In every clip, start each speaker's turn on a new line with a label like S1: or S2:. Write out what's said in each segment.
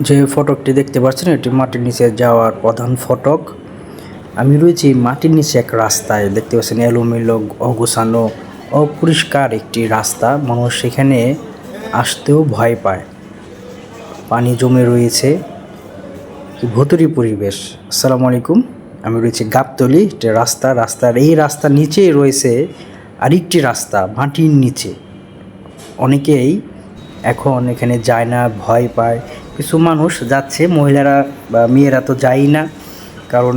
S1: যে ফটকটি দেখতে পাচ্ছেন এটি মাটির নিচে যাওয়ার প্রধান ফটক। আমি রয়েছি মাটির নিচে এক রাস্তায়, দেখতে পাচ্ছেন এলোমেলো অগোছানো অপরিষ্কার একটি রাস্তা। মানুষ সেখানে আসতেও ভয় পায়, পানি জমে রয়েছে, ভুতুড়ে পরিবেশ। আসসালামু আলাইকুম, আমি রয়েছি গাবতলী রাস্তার এই রাস্তার নিচেই রয়েছে আরেকটি রাস্তা মাটির নিচে। অনেকেই এখন এখানে যায় না, ভয় পায়। কিছু মানুষ যাচ্ছে, মহিলারা বা মেয়েরা তো যায়ই না, কারণ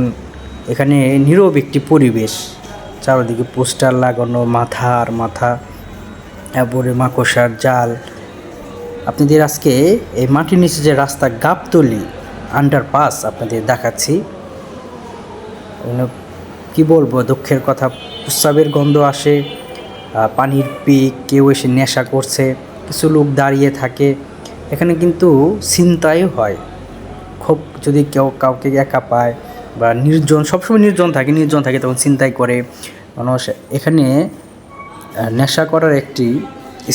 S1: এখানে নীরব একটি পরিবেশ। চারিদিকে পোস্টার লাগানো, মাথা আর মাথা, তারপরে মাকড়সার জাল। আপনাদের আজকে এই মাটির নিচে যে রাস্তা গাবতলী আন্ডারপাস আপনাদের দেখাচ্ছি। কি বলবো, দুঃখের কথা, প্রস্রাবের গন্ধ আসে, পানির পিক, কেউ এসে নেশা করছে, কিছু লোক দাঁড়িয়ে থাকে। এখানে কিন্তু ছিনতাইও হয় খুব, যদি কেউ কাউকে একা পায় বা নির্জন, সবসময় নির্জন থাকে তখন ছিনতাই করে মানুষ। এখানে নেশা করার একটি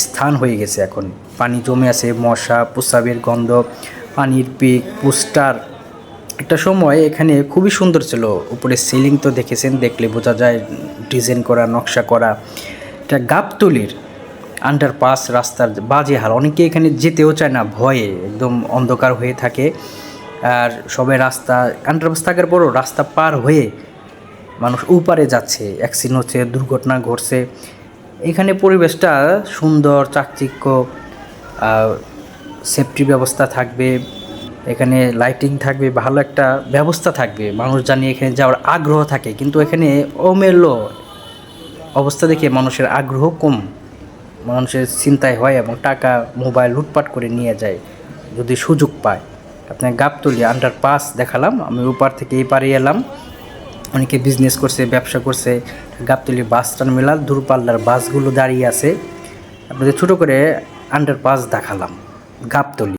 S1: স্থান হয়ে গেছে এখন। পানি জমে আছে, মশা, প্রস্রাবের গন্ধ, পানির পিক, পোস্টার। একটা সময় এখানে খুবই সুন্দর ছিল, উপরে সিলিং তো দেখেছেন, দেখলে বোঝা যায় ডিজাইন করা, নকশা করা। এটা গাবতলীর আন্ডারপাস রাস্তার বাজে হাল। অনেকে এখানে যেতেও চায় না, ভয়ে, একদম অন্ধকার হয়ে থাকে। আর সবাই রাস্তা আন্ডারপাস থাকার পরও রাস্তা পার হয়ে মানুষ উপারে যাচ্ছে, অ্যাক্সিডেন্ট হচ্ছে, দুর্ঘটনা ঘটছে। এখানে পরিবেশটা সুন্দর, চাকচিক্য, সেফটি ব্যবস্থা থাকবে, এখানে লাইটিং থাকবে, ভালো একটা ব্যবস্থা থাকবে, মানুষ জানি এখানে যাওয়ার আগ্রহ থাকে। কিন্তু এখানে অমেল্য অবস্থা দেখে মানুষের আগ্রহ কম, মানুষের চিন্তায় হয় এবং টাকা, মোবাইল লুটপাট করে নিয়ে যায় যদি সুযোগ পায়। আপনার গাবতলী আন্ডারপাস দেখালাম, আমি ওপার থেকে এই পারে এলাম। অনেকে বিজনেস করছে, ব্যবসা করছে। গাবতলী বাস স্ট্যান্ড মেলাল, দূরপাল্লার বাসগুলো দাঁড়িয়ে আছে। আপনাদের ছোটো করে আন্ডারপাস দেখালাম গাবতলী।